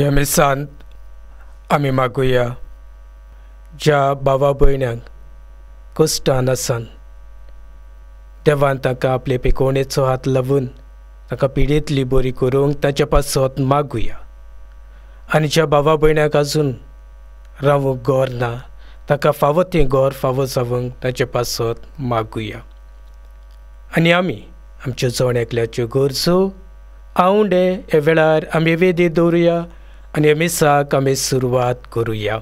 ह्या मिसांत आमी मागुया ज्या भावा भयण्यांक कश्टान आसान देवान तांकां आपले पिकोवणेचो हात लावून तांकां पिडेंतली बरी करूंक ताचे पासत मागुया. आनी ज्या भावा भयण्यांक आजून रावूंक घर ना ताका फावो तें घर फावो जावंक ताचे पासत मागुया. आनी आमी आमच्यो जण एकल्याच्यो गरजो आवंडे हे वेळार आमी वेदी दवरुया आनी ह्या मिसाक आमी सुरवात करुया.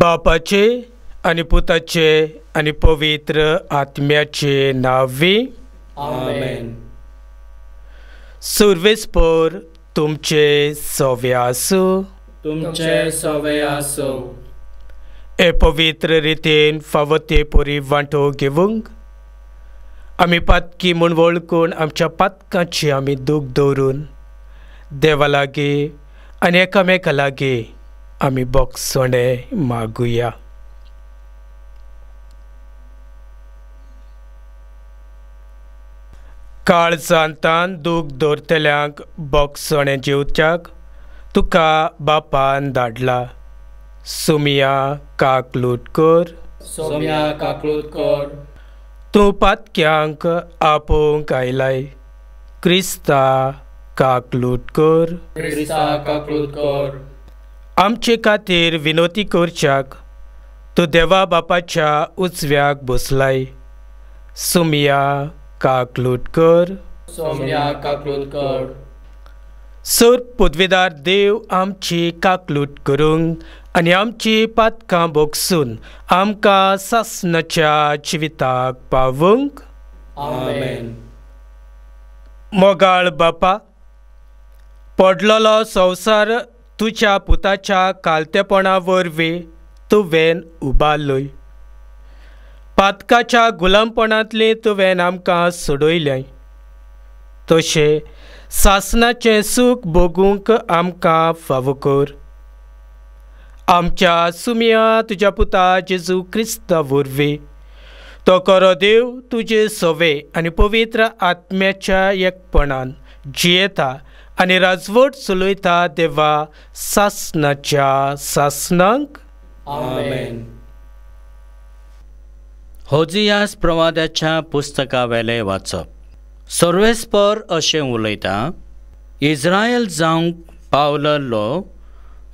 बापाचे आनी पुताचे आनी पवित्र आत्म्याचे नांवी. आमेन. सर्वेस्पर तुमचे सवे आसूं. तुमचे सवे आसूं. हे पवित्र रितीन फावो ते परी वांटो घेवंक आमी पातकी म्हूण वळखून आमच्या पातकांची आमी दूख दवरून देवा लागीं आनी एकामेका लागीं आमी बोगसणे मागुया. काळजांतान दूख दवरतल्यांक बोगसणे जेवच्याक तुका बापान धाडला. सुमिया काकलूट कर. सोम्या काकलूट कर. तूं पातक्यांक आपोवंक आयलाय. क्रिस्ता काकलूट कर. क्रिस्ता काकलूट कर. आमचे खातीर विनोती करच्याक तूं देवा बापाच्या उजव्याक बसलाय. सुमिया काकलूट कर. सोम्या काकलूट कर. सर पदवीदार देव आमची काकलूट करूंक आनी आमची पातकां बोगसून आमकां सासणाच्या जिविताक पावूंक. आमेन. मोगाळ बापा, पडलोलो संवसार तुज्या पुताच्या कालतेपणा वरवीं तुवें उबारलोय. पातकाच्या गुलामपणांतली तुवें आमकां सोडयलें. तशें सासणाचें सूख भोगूंक आमकां फावो कर. आमच्या सुमिया तुज्या पुता जेजू क्रिस्ता वरवीं तो खरो देव तुजे सवे आनी पवित्र आत्म्याच्या एकपणान जियेता आनी राजवट चलयता देवा सासणाच्या सासणांक. आमेन. होजियास प्रवाद्याच्या पुस्तकावेले वाचप. सर्वेस्पर अशें उलयता, इस्रायल जावंक पावललो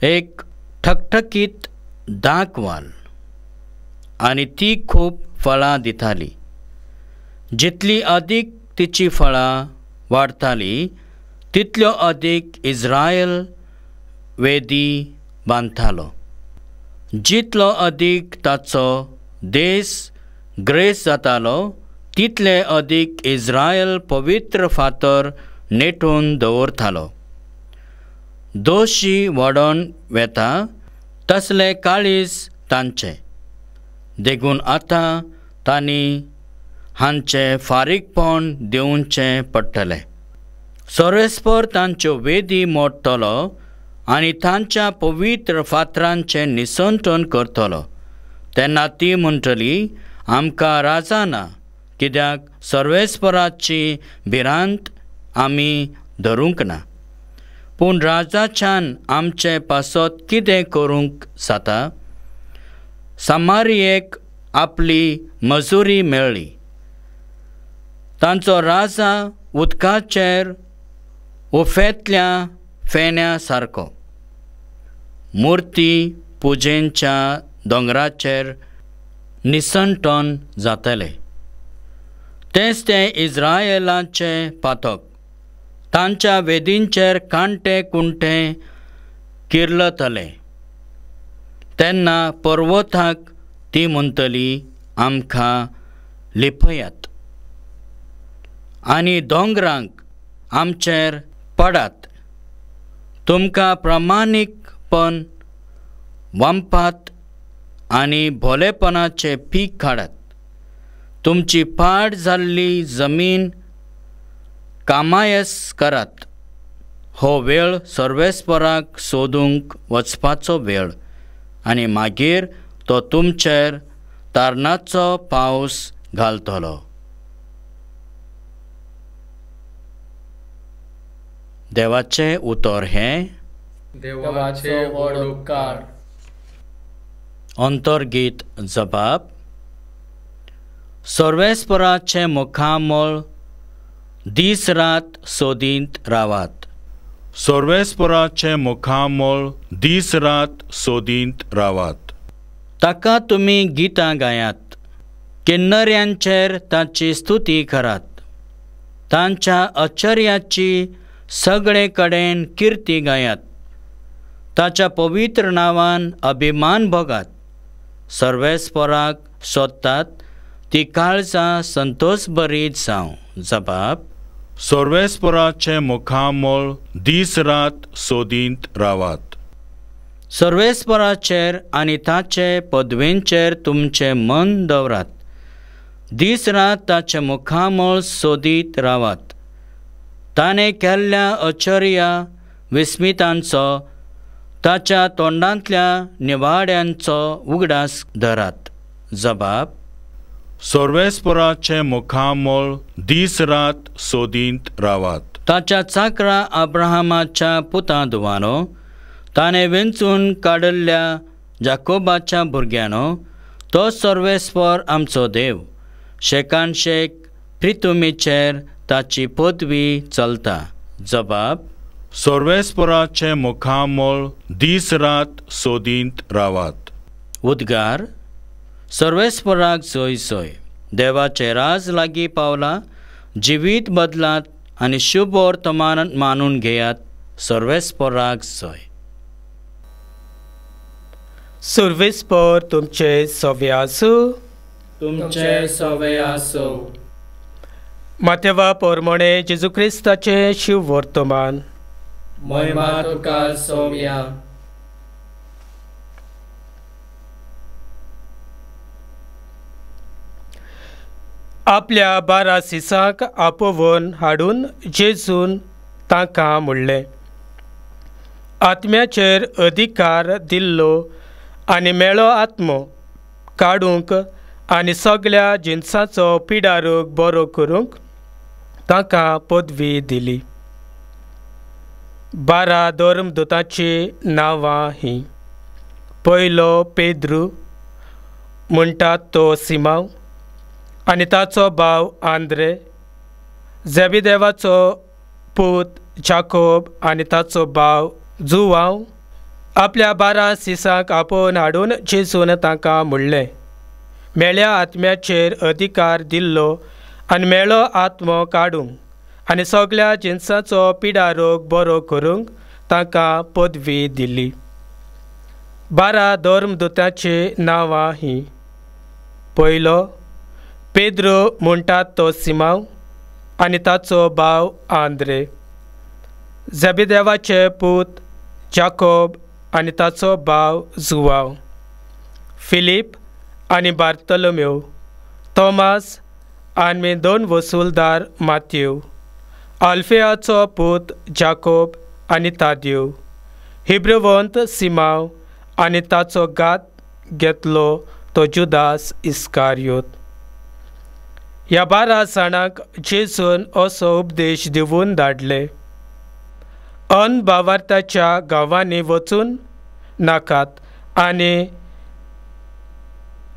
एक ठकठकीत दाखवाल आनी ती खूब फळां दिताली. जितली अदीक तिची फळां वाडटाली तितल्यो अदीक इस्रायल वेदी बांदतालो. जितलो अदीक ताचो देश ग्रेस जातालो तितले अदीक इस्रायल पवित्र फातर नेटून दवरतालो. दोशी वडोन वेता तसले काळीज तांचे देखून आतां तांणी हांचे फारीकपण दिवचें पडटलें. सर्वेस्पर तांच्यो वेदी मोडटलो आनी तांच्या पवित्र फातरांचें निसंतन करतलो. तेन्ना ती म्हणटली, आमकां राजा ना, कित्याक सर्वेस्पराची भिरांत आमी धरूंक ना. पूण राजाच्यान आमचे पासत कितें करूंक जाता? सामारियेक आपली मजुरी मेळ्ळी. तांचो राजा उदकाचेर उफेंतल्या फेण्या सारको मुर्ती पुजेच्या दोंगराचेर निसंटन जातले. तेंच तें इस्रायेलाचे पातक तांच्या वेदींचेर कांटे कुंटे किर्लतले. तेन्ना पर्वताक ती म्हणटली, आमकां लिपयात, आनी दोंगरांक आमचेर पडात. तुमकां प्रामाणीकपण वांपात आनी भोलेपणाचें पीक काडात. तुमची पाड जाल्ली जमीन कामायस करात. हो वेळ सर्वेस्पराक सोदूंक वचपाचो वेळ आनी मागीर तो तुमचेर तारणाचो पावस घालतलो. देवाचे उतर हें देवाचे व्हड उपकार. अंतर्गीत जबाब. सर्वेस्पराचे मुखामळ दीस रात सोदीत रावात. सर्वेस्पराचे मुखामळ दीस रात सोदीत रावात. ताका तुमी गितां गायात. किन्नऱ्यांचेर ताची स्तुती करात. तांच्या आश्चर्याची सगळे कडेन किर्ती गायात. ताच्या पवित्र नांवान अभिमान भोगात. सर्वेस्पराक सोदतात ती काळजां संतोश बरीत जावं. जबाब. सर्वेस्पराचे मुखामळ दीस रात सोदीत रावात. सर्वेस्पराचेर आनी ताचे पदवेंचेर तुमचें मन दवरात. दीस रात ताचे मुखामळ सोदीत रावात. ताणें केल्ल्या आश्चर्या विस्मितांचो ताच्या तोंडांतल्या निवाड्यांचो उगडास धरात. जबाब. सर्वेस्पराचे मुखामळ दीस रात सोदीत रावात. ताच्या चाकरा अब्राहमाच्या पुतां दुवानो, ताणें वेंचून काडल्ल्या जाकोबाच्या भुरग्यानो, तो सर्वेस्पर आमचो देव. शेकान शेक प्रितुमीचेर ताची पदवी चलता. जबाब. सर्वेस्पराचे मुखामळ दीस रात सोदीत रावात. उद्गार. सर्वेस्पराक जय जय. देवाचे राज लागीं पावला. जिवीत बदलात आनी शुभ वर्तमान मानून घेयात. सर्वेस्पराक जय. सर्वेस्पर तुमचे सवे आसूं. तुमचे सवे आसो. माथेवा पोरमोणे जेजू क्रिस्ताचे शिव वर्तमान. महिमा तुका सौम्या. आपल्या 12 सिसांक आपोवन हाडून जेजून तांकां म्हणलें, आत्म्याचेर अधिकार दिल्लो आनी मेळो आत्मो काडूंक आनी सगळ्या जिन्साचो पिडारूक बरो करूंक तांकां पदवी दिली. 12 धर्मदूतांची नांवां हीं. पयलो पेद्रू म्हणटात तो सिमांव आनी ताचो भाव आंद्रे. झेबेदेवाचो पूत जाकोब आनी ताचो भाव जुवांव. आपल्या 12 सिसांक आपोवन हाडून जेजून तांकां म्हणलें, मेळ्या आत्म्याचेर अधिकार दिल्लो आनी मेळो आत्मो काडूंक आनी सगळ्या जिन्साचो पिडारोग बरो करूंक तांकां पदवी दिली. 12 धर्मदूतांची नांवां हीं. पयलो पेद्रो म्हणटात तो सिमांव आनी ताचो भाव आंद्रे. झेबेदेवाचे पूत जाकोब आनी ताचो भाव जुवांव. फिलीप आनी बार्तोलोमेव. तोमास आनी 2 वसूलदार माथ्यू. आल्फेयाचो पूत जाकोब आनी ताद्यो. हिब्रुवंत सिमांव आनी ताचो घात घेतलो तो जुदास इस्कारियोत. ह्या 12 जाणांक जेजून असो उपदेश दिवून धाडले, भावार्थाच्या गांवांनी वचून नाकात आनी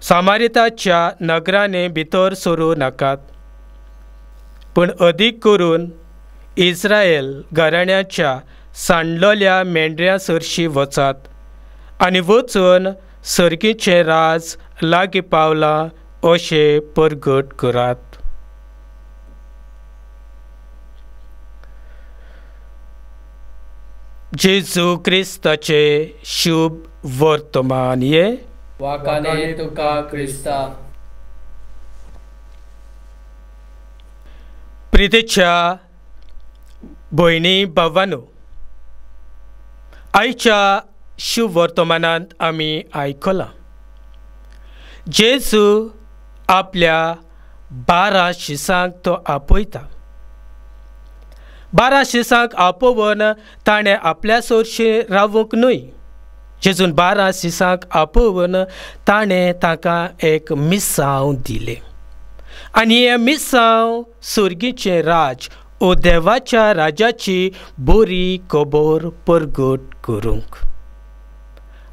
सामारिताच्या नगरांनी भितर सरूं नाकात, पूण अदीक करून इस्रायल घराण्याच्या सांडलोल्या मेंढऱ्यां सरशी वचात आनी वचून सर्गीचें राज लागीं पावलां अशें परगट करात. जेजू क्रिस्ताचे शुभ वर्तमान ये. वाकाने तुका क्रिस्ता. प्रितेच्या भयणी भावांनो, आयच्या शुभ वर्तमानांत आमी आयकलां जेजू आपल्या 12 शिसांक तो आपयता. 12 शिसांक आपोवन ताणें आपल्या सोरशी रावूंक न्हय. जेजून 12 शिसांक आपोवन ताणें तांकां एक मिसांव दिलें आनी हें मिसांव सुर्गीचें राज ओ देवाच्या राजाची बरी खबर परगट करूंक.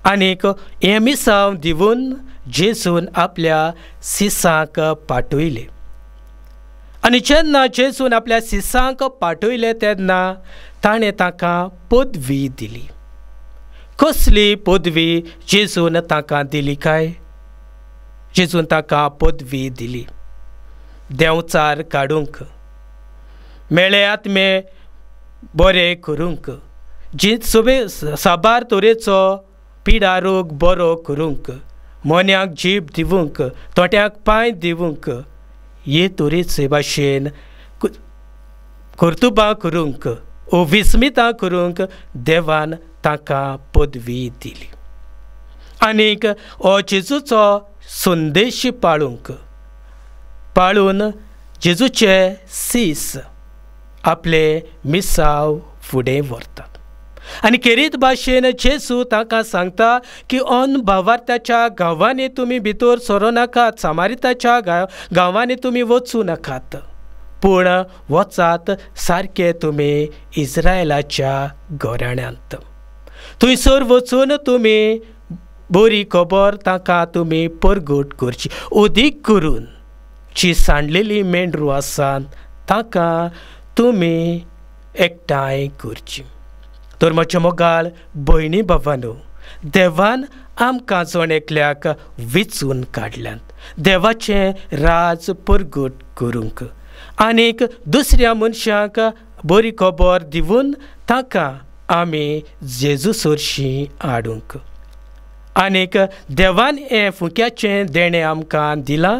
आनीक हें मिसांव दिवन जेजून आपल्या सिसांक पाठयले. आनी जेन्ना जेजून आपल्या सिसांक पाठयले तेन्ना ताणें ताका पदवी दिली. कसली पदवी जेजून ताका दिली काय? जेजून ताका पदवी दिली देंवचार काडूंक, मेळे आत्मे बरे करूंक, जी साबार तरेचो पिडा रोग बरो करूंक, मोन्याक जीब दिवंक, तोट्याक पांय दिवंक, हे तरेचे भाशेन कर्तुबां करूंक ओ विस्मितां करूंक देवान ताका पदवी दिली. आनीक हो जेजूचो संदेश पाळून जेजूचे सीस आपले मिसांव फुडें व्हरतात. आनी खेरीत भाशेन जेजू तांकां सांगता की ऑन भावार्थाच्या गांवांनी तुमी भितर सरो नाकात, सामारिताच्या गांवांनी तुमी वचूं नाकात, पूण वचात सारके तुमी इस्रायलाच्या घराण्यांत. थंयसर वचून तुमी बरी खबर तांकां तुमी परगट करची. ओदीक करून जी सांडलेली मेंढरू आसात तांकां तुमी एकठांय करची. तर म्हज्या मोगाळ भयणी भावांनो, देवान आमकां जण एकल्याक वेंचून काडल्यात देवाचें राज परगट करूंक आनीक दुसऱ्या मनशाक बरी खबर दिवन ताका आमी जेजू सरशीं हाडूंक. आनीक देवान हें फुक्याचें देणें आमकां दिलां,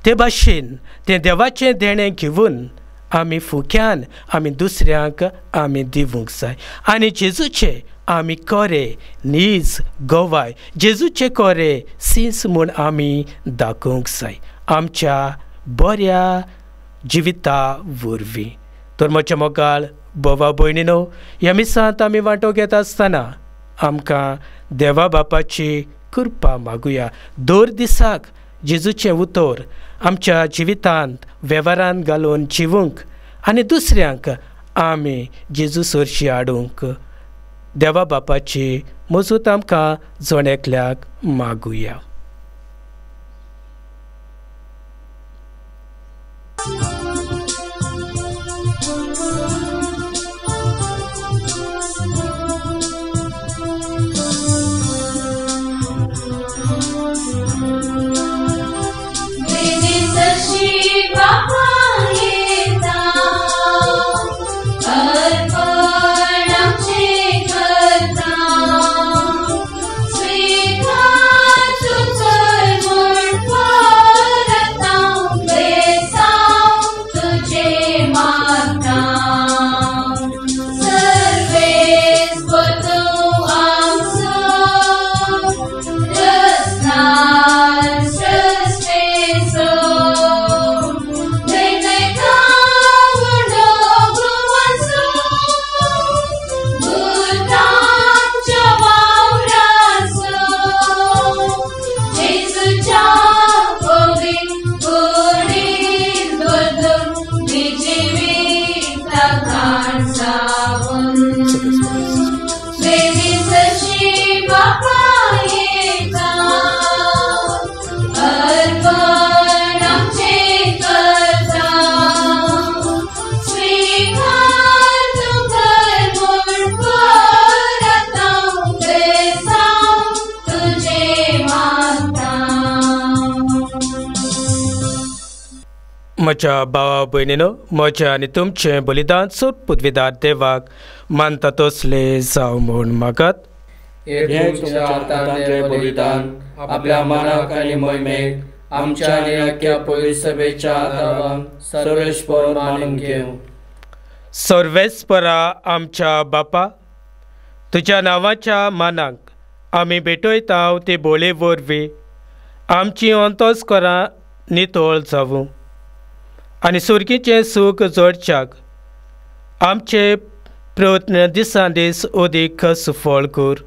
ते भाशेन तें देवाचें देणें घेवन आमी फुक्यान आमी दुसऱ्यांक आमी दिवंक जाय. आनी जेजूचे आमी कोरे नीज गोवाय, जेजूचे कोरे सीस म्हूण आमी दाखोवंक जाय आमच्या बऱ्या जिविता वरवीं. तर म्हज्या मोगाळ बोवा भयणीनो, ह्या मिसांत आमी वांटो घेता आसतना आमकां देवा बापाची कृपा मागुया. दर दिसाक जेजूचें उतर आमच्या जिवितांत वेव्हारांत घालून जिवंक आनी दुसऱ्यांक आमी जेजू सरशी हाडूंक देवा बापाची मजूत आमकां जण एकल्याक मागुया. म्हज्या भावा भयणीनो, म्हजें आनी तुमचें बलिदान सोड पदवीदार देवाक मानता तसले जावं म्हूण मागात. बलिदान आपल्या मानाक आनी मोहिमेक आमच्या आनी आख्या पवित्र सभेच्या आदारान सर्वेस्पर मानून घेवं. सर्वेस्परा आमच्या बापा, तुज्या नांवाच्या मानाक आमी भेटयता ते बोळे वरवीं आमची अंतस्करां नितळ जावूं आनी सुर्गीचें सूख जोडच्याक आमचे प्रयत्न दिसान दीस अदीक सुफळ कर.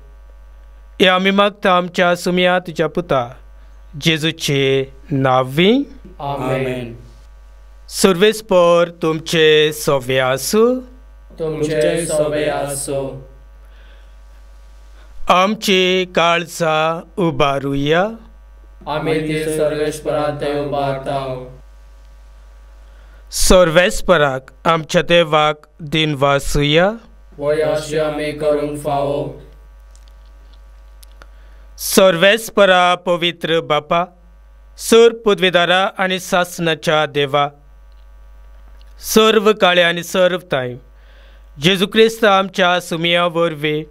हे आमी मागता आमच्या सुमया तुज्या पुता जेजूचे नांवी. आमेन. सर्वेस्पर तुमचे सोवे आसूं. तुमचे सोबे आसो. आमची काळजां उबारुया. आमी ती सर्वेस्परांत उबारताव. सर्वेस्पराक आमच्या देवाक दिनवासुया. वय अशें आमी करूंक फावो. सर्वेस्परा पवित्र बापा, सर पदवीदारा आनी सासणाच्या देवा, सर्व काळे आनी सर्व टायम जेजू क्रिस्त आमच्या सुमिया वरवीं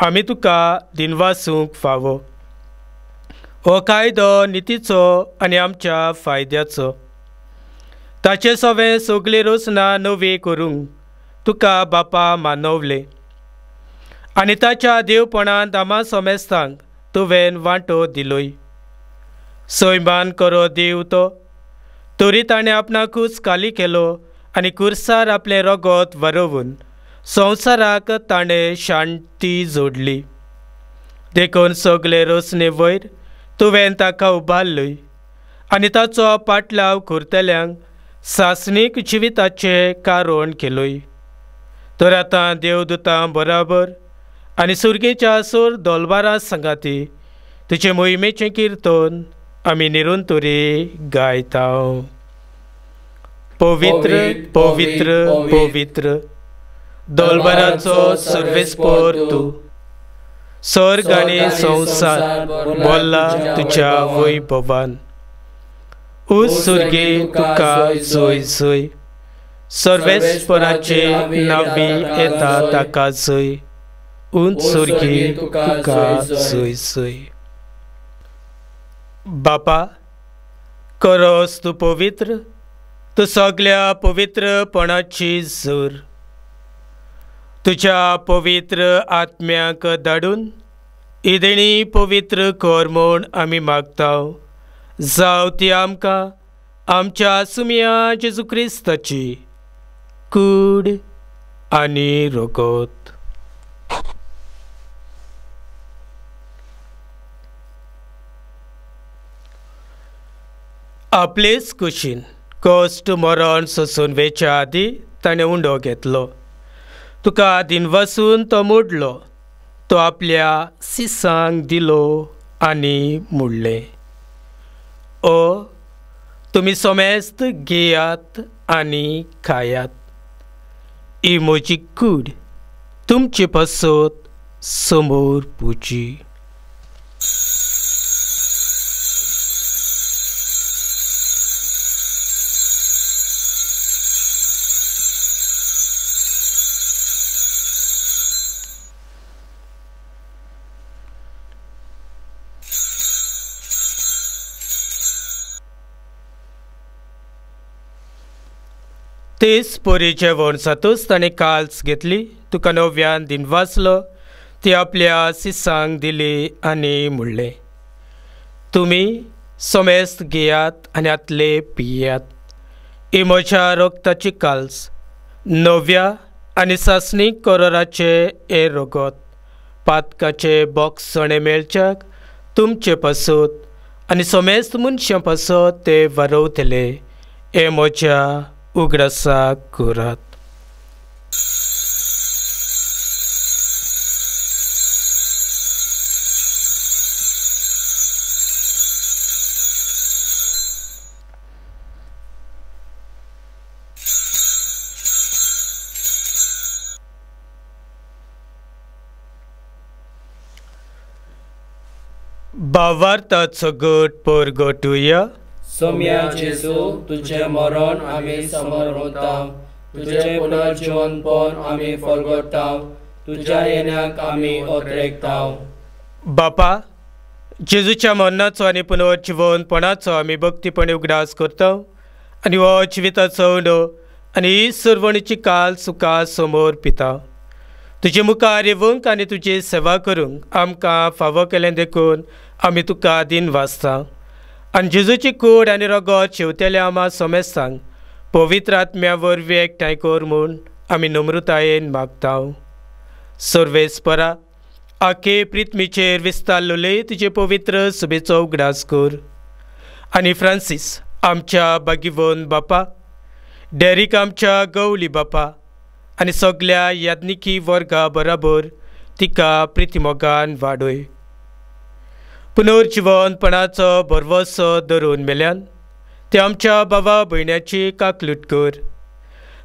आमी तुका दिनवासूंक फावो. हो कायदो नितीचो आनी आमच्या फायद्याचो. ताचे सवें सगळीं रोसना नवी करूंक तुका बापा मानवले आनी ताच्या देवपणांत आमा सोमेस्तांक तुवें वांटो दिलोय. सैमान करो देव तो, तरी ताणें आपणाकूच खाली केलो आनी कुर्सार आपलें रगत वरवून संवसाराक ताणें शांती जोडली. देखून सगळे रोसने वयर तुवें ताका उबारलय आनी ताचो पाटलाव करतल्यांक सासणीक जिविताचें कारण केलोय. तर आतां देवदूतां बराबर आनी सुर्गेच्या सोर दोलबारां सांगाती तुजे मोहिमेचें किर्तन आमी निरंतरी गायताव. पवित्र पवित्र पवित्र दोलबाराचो सर्वेस्पर तूं. स्वर्ग आनी संवसार बोल्ला तुज्या वैभवान. सुर्गे तुका जय जय. सर्वेस्पराचे नावी येता ताका जय. सुर्गे तुका जय जय. बापा, करोस तूं पवित्र, तूं सगळ्या पवित्रपणाची झर. तुज्या पवित्र आत्म्याक धाडून इदेणी पवित्र कर म्हूण आमी मागताव. जावं ती आमकां आमच्या सुमिया जेजू क्रिस्ताची कूड आनी रगत. आपलेच कुशीन कश्ट मरण सोसून वेच्या आदी ताणें उंडो घेतलो. तुका दिनवासून तो मोडलो. तो आपल्या सिसांक दिलो आनी मुडलें. ओ तुमी सोमेस्त घेयात आनी खायात. ही म्हजी कूड तुमचे पासत समोर पुजी. तेच पोरी जेवण जातूच ताणें काल्स घेतली. तुका नव्यान दिनवासलो. ती आपल्या सिसांक दिली आनी म्हणलें, तुमी सोमेस्त घेयात आनी आतले पियात. ही म्हज्या रगताची काल्स, नव्या आनी सासणीक करोराचे हे रगत. पातकाचे बॉक्स सणे मेळच्याक तुमचे पासत आनी सोमेस्त मनशां पासत ते वारवतले. हे म्हज्या उगडासाक करात. भावार्थाचो गट परगटुया. सोम्या जेजू, तुझे मरण आमी समोर होताव. तुझे पुनर्जीवनपण आमी फलगटाव. तुज्या येण्याक आमी ओतरेकताव. बापा, जेजूच्या मरणाचो आनी पुनर्जीवनपणाचो आमी भक्तीपणे उगडास करताव आनी हो जिविताचो उंडो आनी ही सर्वणीची काल सुका समोर पिताव. तुजे मुखार येवंक आनी तुजी सेवा करूंक आमकां फावो केलें देखून आमी तुका दिन वाचता. आनी जेजूची कूड आनी रगत शेवतेल्या आमा सोमेस्तांक पवित्र आत्म्या वरवीं एकठांय कर म्हूण आमी नम्रतायेन मागताव. सर्वेस्परा, आखे प्रित्मीचेर विस्तारलोले तुजे पवित्र सुबेचो उगडास कर. आनी फ्रांसीस, आमच्या बागिवोन बापा, डेरीक आमच्या गवली बापा आनी सगळ्या याज्ञिकी वर्गा बरोबर तिका प्रितीमोगान वाडय. पुनर्जीवनपणाचो भरवसो धरून मेल्यान ते आमच्या भावा भयण्याची काकलूट कर.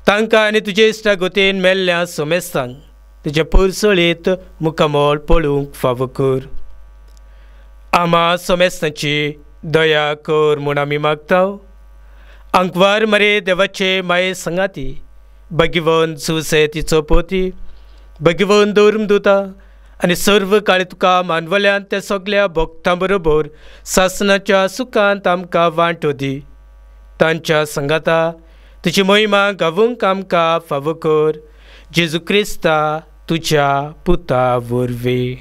तांकां आनी तुजे इश्टागोतेन मेल्ल्या सोमेस्तांक तुज्या परसळेंत मुखामोल पळोवंक फावो कर. आम्हा सोमेस्तांची दया कर म्हूण आमी मागताव. आंकवार मरे देवाचे माये संगाती, भगिवन सुसे तिचो पोती, भगिवन धर्मदूता आनी सर्व काळी तुका मानवल्यान त्या सगळ्या भक्तां बरोबर सासणाच्या सुखांत आमकां वांटो दी. तांच्या संगाता तुजी महिमा गावूंक आमकां फावो कर. जेजू क्रिस्ता तुज्या पुता वरवीं.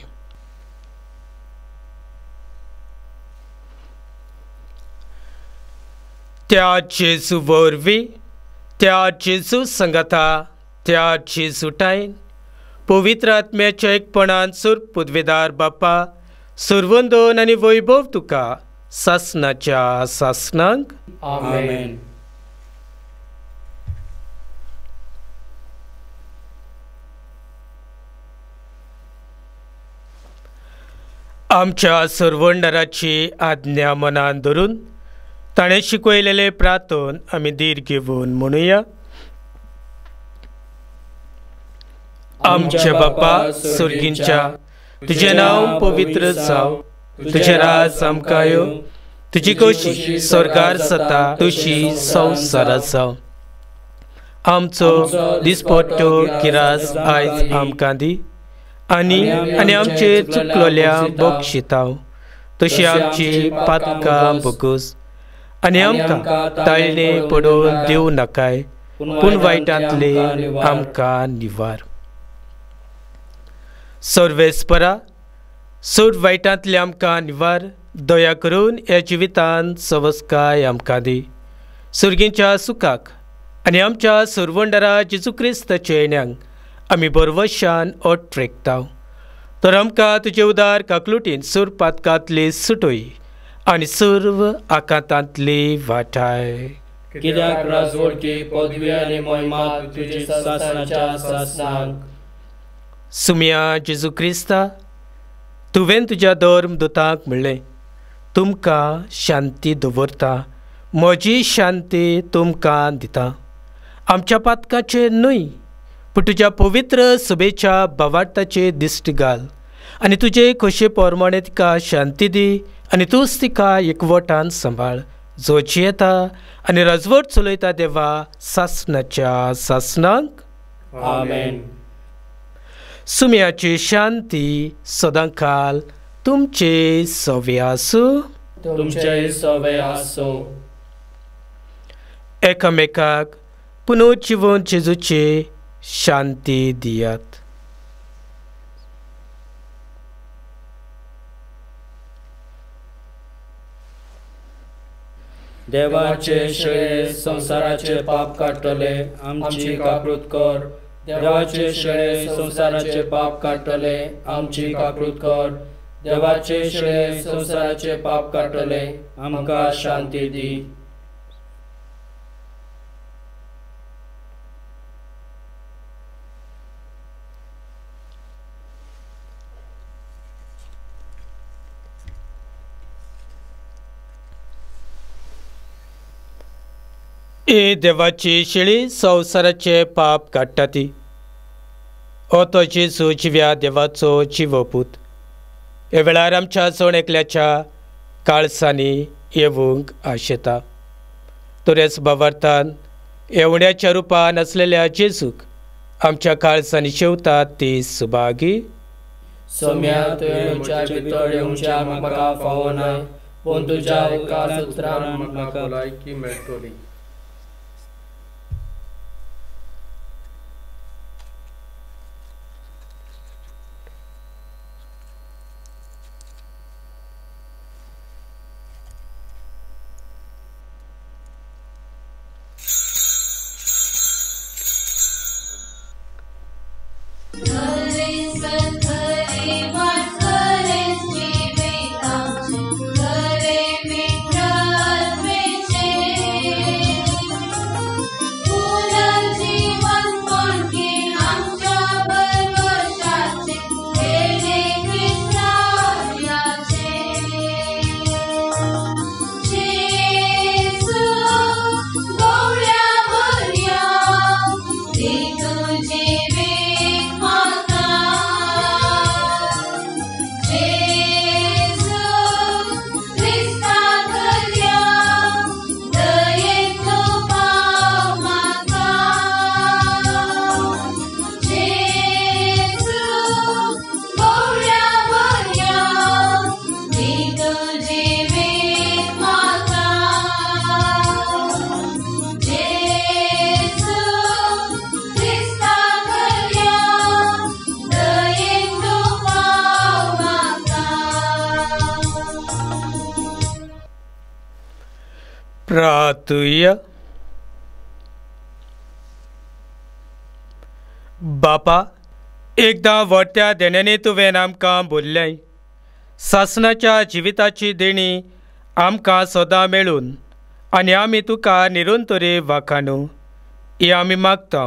त्या जेजू वरवीं, त्या जेजू संगाता, त्या जेजूटायन पवित्र आत्म्याच्या एकपणान पुदवेदार बापा सर्वंदन आनी वैभव तुका सासणाच्या सासणांक. आमेन. आमच्या सर्वंडराची आज्ञा मनान धरून ताणें शिकयलेले प्रार्थन आमी धीर घेवन म्हणुया. आमचे बापा सुर्गींच्या, तुजें नांव पवित्र जावं, तुजें राज आमकां येवं, तुजी कशी स्वर्गार जाता तशी संवसारांत जावं. आमचो दिसपट्टो गिरास आयज आमकां दी आनी आमचेर चुकलोल्या बक्षिताव, तशी आमची पातकां भोगूस आनी आमकां ताळणे पडोवन दिवं नाकाय, पूण वायटांतले आमकां निवार. सर्वेस्परा, सोड वायटांतले आमकां निवार. दया करून ह्या जिवितांत सवस्काय आमकां दी. सुर्गींच्या सुखाक आनी आमच्या सर्वंडरा जेजू क्रिस्ताच्या येण्याक आमी बरवशान ओट्रेकताव. तर आमकां तुजे उदार काकलुटीन सूर पातकांतली सुटोय आनी सर्व आकांतांतली वाटाय. कित्याक राजवटी पदवी आनी महिमा तुजी सासणाच्या सासणांक. सुम्या जेजू क्रिस्ता, तुवें तुज्या धर्मदूतांक म्हणलें, तुमकां शांती दवरता, म्हजी शांती तुमकां दिता. आमच्या पातकाचेर न्हय, पूण तुज्या पवित्र सभेच्या भावार्थाचेर दिश्ट घाल आनी तुजे खोशे पोरमाणे तिका शांती दी आनी तूंच तिका एकवटान सांबाळ, जो जियेता आनी राजवट चलयता देवा सासणाच्या सासणांक. आमेन. सुम्याची शांती सदांकाल तुमचे सवे आसूं. तुमचे सवे आसूं. एकामेकाक पुनर्जीवन जेजूचे शांती दियात. देवाचे शेळे संसाराचे पाप काडटले, आमची काकूट कर. देवाचे शेळे संसाराचे पाप काडटले, आमची काकूट कर. देवाचे शेळे संसाराचे पाप काडटले, आमकां शांती दी. ए देवाची शेळी संवसाराचे पाप काडटा ती. हो तो जेजू जिव्या देवाचो जिवपूत. हे वेळार आमच्या सोण एकल्याच्या काळसांनी येवंक आशेता. तोरेच भावार्थान येवण्याच्या रुपान आसलेल्या जेजूक आमच्या काळसांनी शेवतात ती सुभागी. सोम्या तुवें भितर येवच्या म्हाका फावो ना, पूण तुज्या एका सुत्रान म्हाका भलायकी मेळटली. घरे मित्र प्रार्थूया. बापा, एकदां वट्या देण्याने तुवें आमकां बोल्लें, सासणाच्या जिविताची देणी आमकां सदां मेळून आनी आमी तुका निरंतरी वाखाणू. ही आमी मागता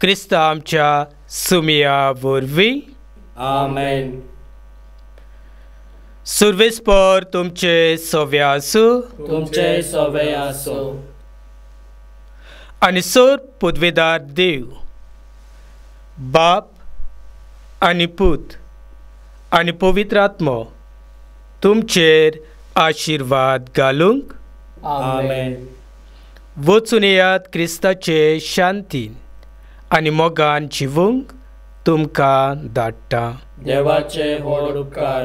क्रिस्ता आमच्या सुमिया वरवीं. आमेन. सर्वेस्पर तुमचे सवे आसूं. तुमचे सवे आसो. आनी सर पदवेदार देव, बाप आनी पूत आनी पवित्र आत्मो तुमचेर आशिर्वाद घालूंक. आमेन. वचून येयात क्रिस्ताचे शांतीन आनी मोगान जिवूंक तुमकां धाडटा. देवाचे व्हड उपकार.